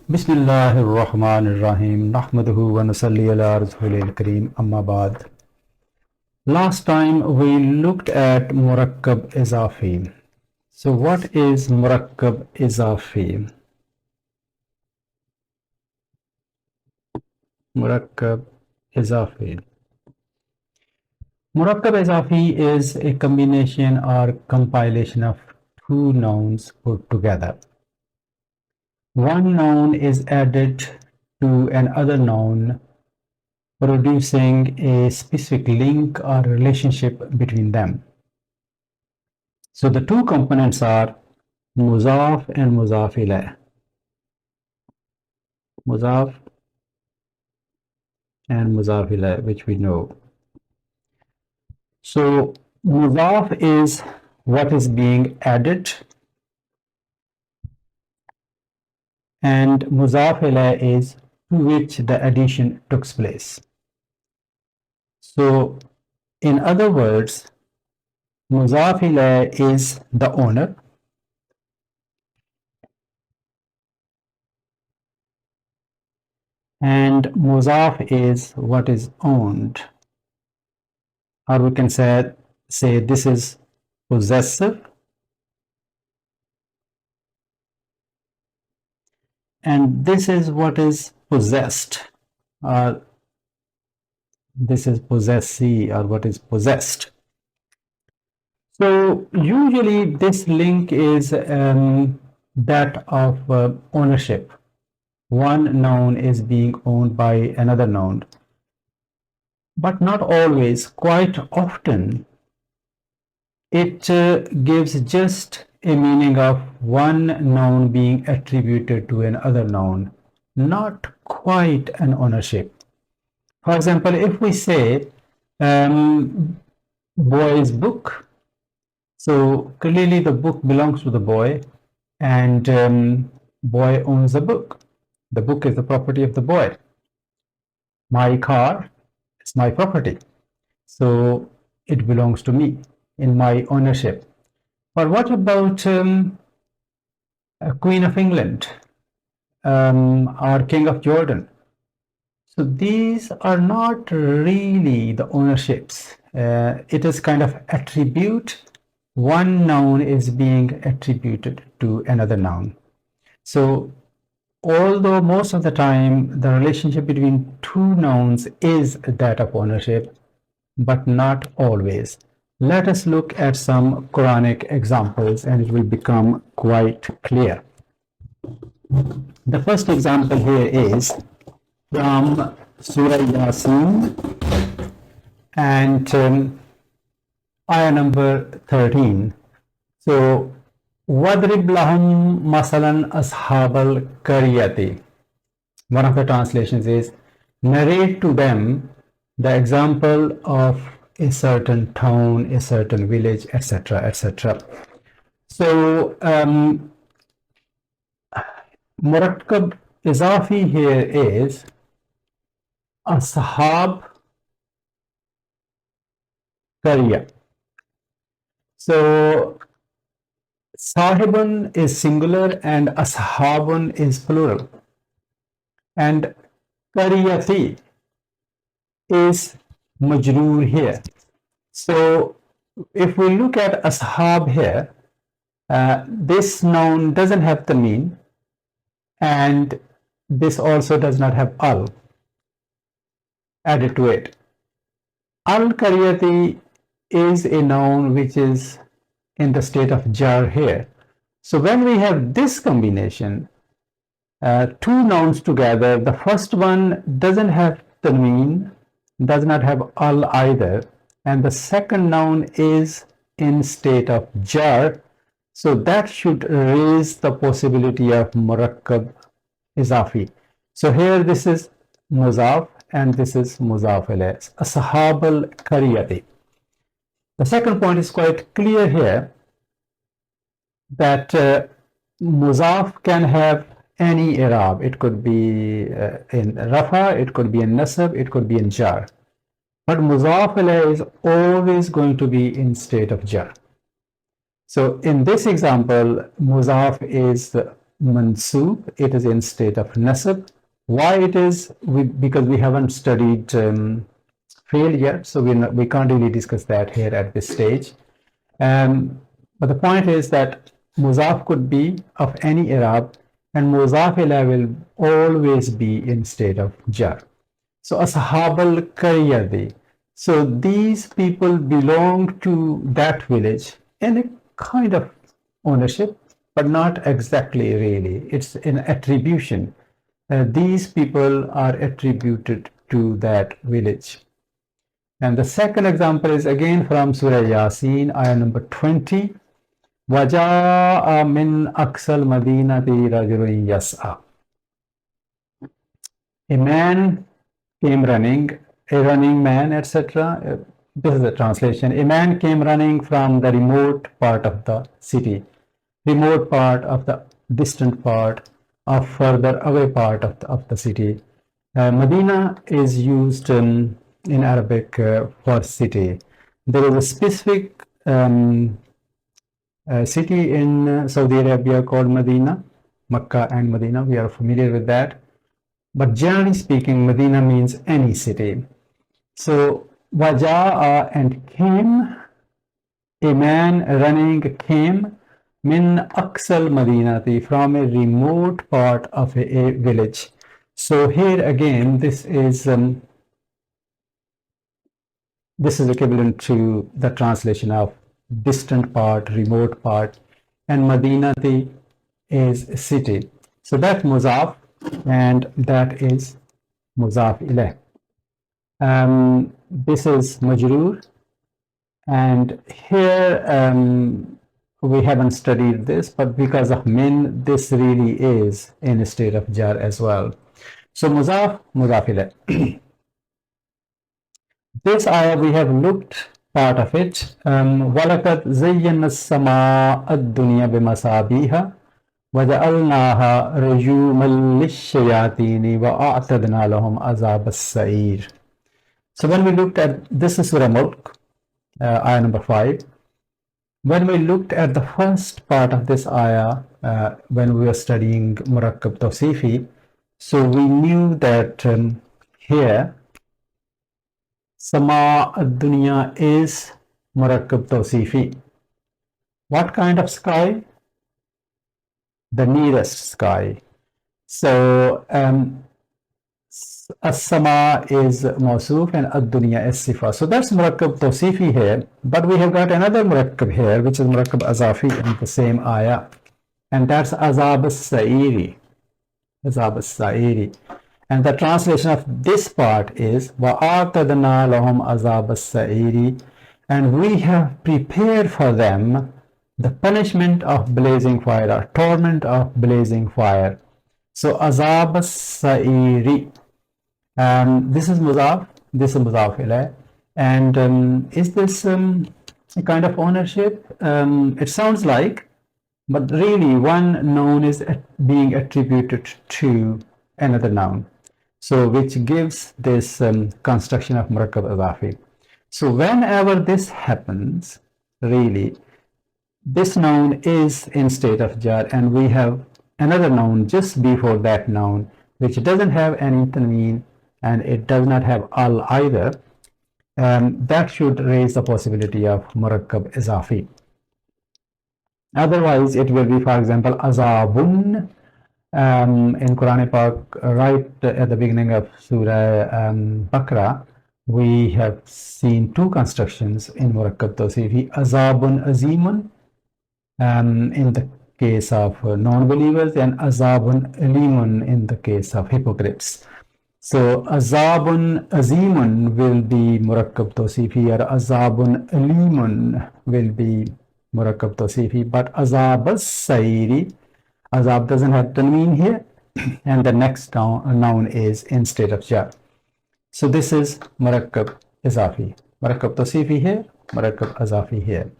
Bismillahirrahmanirrahim. Nahmaduhu wa nusalli ala rasulil kareem. Amma ba'd. Last time we looked at Murakkab Izafi. So what is Murakkab Izafi? Murakkab Izafi. Murakkab Izafi is a combination or compilation of two nouns put together. One noun is added to another noun, producing a specific link or relationship between them. So the two components are muzaf and muzaf ilayh. Muzaf and muzaf ilayh, which we know. So muzaf is what is being added, and muzaf ilayh is to which the addition took place. So in other words, muzaf ilayh is the owner, and muzaf is what is owned, or we can say this is possessive, and this is what is possessed, or this is possessee, or what is possessed. So usually this link is that of ownership. One noun is being owned by another noun, but not always. Quite often it gives just a meaning of one noun being attributed to another noun, not quite an ownership. For example, if we say boy's book, so clearly the book belongs to the boy, and boy owns the book. The book is the property of the boy. My car is my property, so it belongs to me in my ownership. But what about Queen of England or King of Jordan? So these are not really the ownerships. It is kind of attribute. One noun is being attributed to another noun. So although most of the time the relationship between two nouns is that of ownership, but not always. Let us look at some Quranic examples and it will become quite clear. The first example here is from Surah Yasin and ayah number 13. So وَضْرِبْ لَهُمْ مَثَلًا أَصْحَابَ الْقَرْيَةِ. One of the translations is, narrate to them the example of a certain town, a certain village, etc., etc. So Murakkab Izafi here is Ashab Qarya. So Sahibun is singular and Ashabun is plural. And Qaryati is majroor here. So if we look at Ashab here, this noun doesn't have the mean, and this also does not have al added to it. Al-Qaryati is a noun which is in the state of jar here. So when we have this combination, two nouns together, the first one doesn't have the mean, does not have al either, and the second noun is in state of jar. So that should raise the possibility of Murakkab Izafi. So here this is Muzaf and this is Muzaf ilayh, Ashab al-Qaryati. The second point is quite clear here, that Muzaf can have any i'rab. It could be in Rafa, it could be in Nasab, it could be in Jar. But Muzaf ilayh is always going to be in state of Jar. So in this example, Muzaf is mansoob, it is in state of nasab. Why it is? Because we haven't studied fail yet, so we can't really discuss that here at this stage. But the point is that muzaf could be of any Arab, and muzaf ilayh will always be in state of jar. So ashab al-qaryah, so these people belong to that village in a kind of ownership, but not exactly really. It's an attribution. These people are attributed to that village. And the second example is again from Surah Yasin, ayah number 20. وَجَاءَ مِنْ أَقْصَى الْمَدِينَةِ رَجُلٌ يَسْعَى. A man came running, a running man, etc. This is the translation. A man came running from the remote part of the city, remote part of the distant part of further away part of the city. Medina is used in Arabic for city. There is a specific city in Saudi Arabia called Medina, Makkah and Medina. We are familiar with that. But generally speaking, Medina means any city. So, waja'a and came, a man running came, min aqsal madinati, from a remote part of a village. So here again, this is equivalent to the translation of distant part, remote part, and Madinati is city. So that's muzaf, and that is muzaf ilayh. This is majroor, and here we haven't studied this, but because of min, this really is in a state of jar as well. So muzaf, muzaf ilayh. This ayah we have looked part of it. وَلَقَدْ زَيَّنَّا السَّمَاءَ الدُّنْيَا بِمَصَابِيحَ وَجَعَلْنَاهَا رُجُومًا لِلشَّيَاطِينِ وَأَعْتَدْنَا لَهُمْ عَذَابَ السَّعِيرِ. So when we looked at, this is Surah Mulk, ayah number 5. When we looked at the first part of this ayah, when we were studying Murakkab Tawsifi, so we knew that here Sama ad-dunya is Murakkab Tawsifi. What kind of sky? The nearest sky. So as-sama is Mawsuf and ad-dunya is Sifa. So that's Murakkab Tawsifi here. But we have got another Murakkab here, which is Murakkab Azafi in the same ayah. And that's Azab as-Sa'iri. Azab as-Sa'iri. And the translation of this part is وَآتَدْنَا لَهُمْ عَذَابَ السَّعِيرِ, and we have prepared for them the punishment of blazing fire, or torment of blazing fire. So azab as-sa'iri, this is muzaf, this is muzaf ilayh. And is this a kind of ownership? It sounds like, but really one noun is being attributed to another noun. So which gives this construction of Murakkab Azafi. So whenever this happens, really, this noun is in state of jar, and we have another noun just before that noun, which doesn't have any tanween, and it does not have al either. That should raise the possibility of Murakkab Azafi. Otherwise, it will be, for example, Azabun. In Quran Pak, right at the beginning of Surah Baqarah, we have seen two constructions in Murakkab Tawsifi, Azabun Azimun in the case of non-believers, and Azabun Alimun in the case of hypocrites. So Azabun Azimun will be Murakkab Tawsifi, or Azabun Alimun will be Murakkab Tawsifi, but Azab as-Sairi, Azab doesn't have tanween here, and the next noun is in state of jar. So this is Murakkab Azafi. Murakkab Tawsifi here, Murakkab Azafi here.